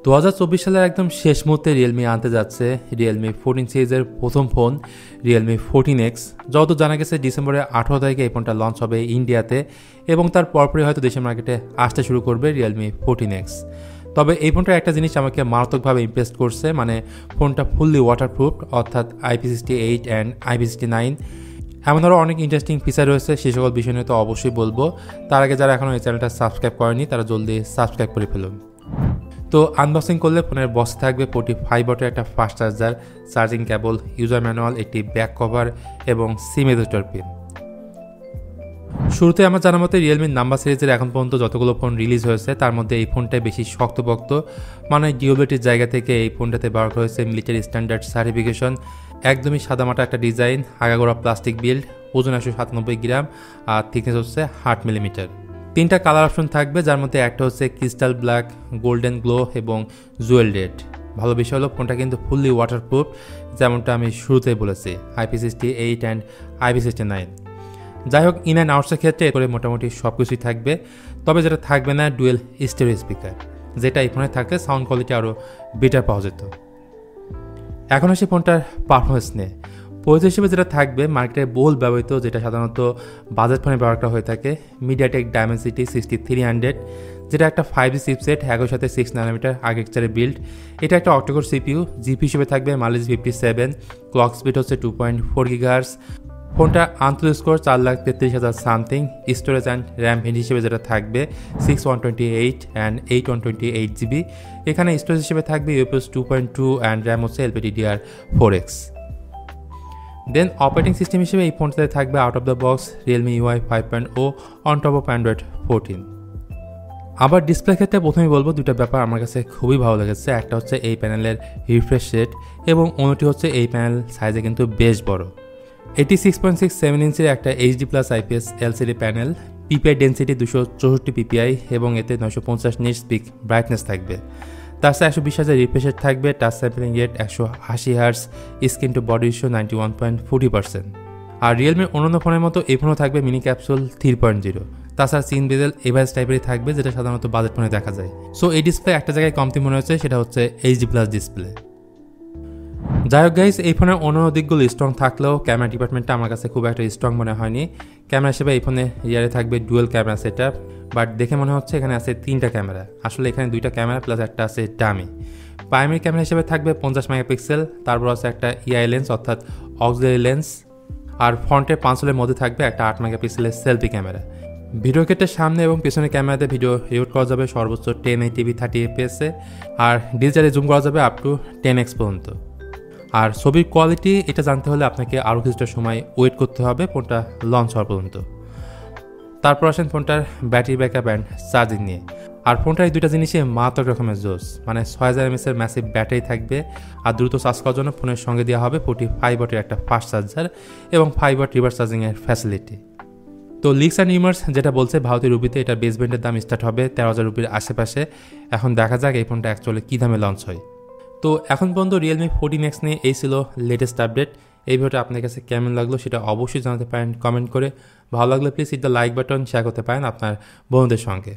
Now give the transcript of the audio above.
2024 সালের একদম শেষ মুহূর্তে রিয়েলমি আনতে যাচ্ছে রিয়েলমি 14 সিরিজের প্রথম ফোন রিয়েলমি 14X। যত জানা গেছে ডিসেম্বরের 18 তারিখে এই ফোনটা লঞ্চ হবে ইন্ডিয়াতে এবং তার পরপরই হয়তো দেশের মার্কেটে আসতে শুরু করবে রিয়েলমি 14X। তবে এই ফোনটার একটা জিনিস আমাকে মারাত্মকভাবে ইমপ্রেস করছে, মানে ফোনটা ফুললি ওয়াটারপ্রুফ, অর্থাৎ IP68 অ্যান্ড IP69। এমন আরও অনেক ইন্টারেস্টিং ফিচার রয়েছে, সে সকল বিষয় নিয়ে তো অবশ্যই বলবো। তার আগে যারা এখনও এই চ্যানেলটা সাবস্ক্রাইব করেনি তারা জলদি সাবস্ক্রাইব করে ফেলুন। তো আনবক্সিং করলে ফোনের বক্সে থাকবে 45 ওয়াটের একটা fast charger, charging cable, user manual, একটি ব্যাক কভার এবং সিম এডিটর পিন। শুরুতে আমার জানা মতে রিয়েলমির নাম্বার সিরিজের এখন পর্যন্ত যতগুলো ফোন রিলিজ হয়েছে তার মধ্যে এই ফোনটাই বেশি শক্তপোক্ত, মানে ডিউরেবিলিটির জায়গা থেকে এই ফোনটাতে ব্যবহার হয়েছে মিলিটারি স্ট্যান্ডার্ড সার্টিফিকেশন, একদমই সাদামাটা একটা ডিজাইন, আগাগোড়া প্লাস্টিক বিল্ড, ওজন 197 গ্রাম আর থিকনেস হচ্ছে 8 মিলিমিটার। 3টা কালার অপশন থাকবে, যার মধ্যে একটা হচ্ছে ক্রিস্টাল ব্ল্যাক, গোল্ডেন গ্লো এবং জুয়েল রেড। ভালো বিষয় হলো ফোনটা কিন্তু ফুললি ওয়াটারপ্রুফ, যেমনটা আমি শুরুতেই বলেছি, IP68 অ্যান্ড IP69। যাই হোক, ইন অ্যান্ড আউটসের ক্ষেত্রে করে মোটামুটি সব কিছুই থাকবে, তবে যেটা থাকবে না ডুয়েল স্টেরিও স্পিকার, যেটা এই ফোনে থাকলে সাউন্ড কোয়ালিটি আরও বেটার পাওয়া যেত। এখন আসি ফোনটার পারফরমেন্স নিয়ে। প্রযুক্তি হিসেবে যেটা থাকবে মার্কেটে বহুল ব্যবহৃত, যেটা সাধারণত বাজেট ফোনে ব্যবহার করা হয়ে থাকে, মিডিয়াটেক ডায়মেনসিটি 6300, যেটা একটা 5G চিপসেট, একই সাথে 6 নানোমিটার আর্কিটেকচারে বিল্ড। এটা একটা অক্টোকোর সিপিইউ, জিপি হিসেবে থাকবে মালিজ 57, ক্লক স্পিড হচ্ছে 2.4 GHz। ফোনটা আন্তর্জাতিক score 4,33,000 something. Storage and RAM variant হিসেবে যেটা থাকবে 6128 অ্যান্ড 8128GB। এখানে স্টোরেজ হিসেবে থাকবে UFS 2.2 অ্যান্ড র্যাম হচ্ছে LPDDR4X। দেন অপারেটিং সিস্টেম হিসেবে এই ফোনটাতে থাকবে out of the box Realme UI 5.0 on top of Android 14। আবার ডিসপ্লে ক্ষেত্রে প্রথমেই বলবো দুটো ব্যাপার আমার কাছে খুবই ভালো লেগেছে। একটা হচ্ছে এই প্যানেলের রিফ্রেশ রেট এবং অন্যটি হচ্ছে এই প্যানেল সাইজে কিন্তু বেশ বড়। এটি 6.67 ইঞ্চির একটা HD+ IPS LCD panel, PPI density 264 PPI এবং এতে 950 নিটস পিক ব্রাইটনেস থাকবে। তাছাড়া 120 Hz রিফ্রেশ রেট থাকবে, touch sampling rate 180 Hz, screen to body ratio 91.40%। আর রিয়েলমির অন্যান্য ফোনের মতো এই ফোনও থাকবে মিনি ক্যাপসুল 3.0। তাছাড়া সিন বেজেল এভারেজ টাইপেরই থাকবে, যেটা সাধারণত বাজেট ফোনে দেখা যায়। সো এই ডিসপ্লে একটা জায়গায় কমতি মনে হচ্ছে, সেটা হচ্ছে HD+ ডিসপ্লে। যাই হোক গাইস, এই ফোনের অন্য দিকগুলো স্ট্রং থাকলেও ক্যামেরা ডিপার্টমেন্টটা আমার কাছে খুব একটা স্ট্রং মনে হয়নি। ক্যামেরা হিসেবে এই ফোনে রিয়ারে থাকবে ডুয়েল ক্যামেরা সেটআপ, বাট দেখে মনে হচ্ছে এখানে আছে 3টা ক্যামেরা। আসলে এখানে 2টা ক্যামেরা প্লাস একটা আছে ডামি। প্রাইমারি ক্যামেরা হিসেবে থাকবে 50 মেগাপিক্সেল, তারপর আছে একটা EI লেন্স অর্থাৎ অক্সিলারি লেন্স, আর ফ্রন্টের পাঁচলের মধ্যে থাকবে একটা 8 মেগাপিক্সেলের সেলফি ক্যামেরা। ভিডিও ক্ষেত্রে সামনে এবং পেছনের ক্যামেরাতে ভিডিও রেকর্ড করা যাবে সর্বোচ্চ 1080p 30fps এ, আর ডিজিটালি জুম করা যাবে আপ টু 10x পর্যন্ত। আর ছবির কোয়ালিটি এটা জানতে হলে আপনাকে আরও কিছুটা সময় ওয়েট করতে হবে ফোনটা লঞ্চ হওয়ার পর্যন্ত। তারপর আসেন ফোনটার ব্যাটারি ব্যাকআপ অ্যান্ড চার্জিং নিয়ে। আর ফোনটার এই দুইটা জিনিসে মারাত্মক রকমের জোস, মানে 6000 mAh এর ম্যাসিভ ব্যাটারি থাকবে, আর দ্রুত চার্জ করার জন্য ফোনের সঙ্গে দেওয়া হবে 45 ওয়াটের একটা ফাস্ট চার্জার এবং 5 ওয়াট রিভার্স চার্জিংয়ের ফ্যাসিলিটি। তো লিক্স অ্যান্ড রিউমার্স যেটা বলছে ভারতীয় রুপিতে এটার বেস ভ্যারিয়েন্টের দাম স্টার্ট হবে 13,000 রুপির আশেপাশে। এখন দেখা যাক এই ফোনটা অ্যাকচুয়ালি কী দামে লঞ্চ হয়। তো এখন পর্যন্ত রিয়েলমি 14X নিয়ে এই ছিল লেটেস্ট আপডেট। এই ভিডিওটা আপনার কাছে কেমন লাগলো সেটা অবশ্যই জানাতে পারেন কমেন্ট করে। ভালো লাগলে please hit the like button, share করতে পারেন আপনার বন্ধুদের সঙ্গে।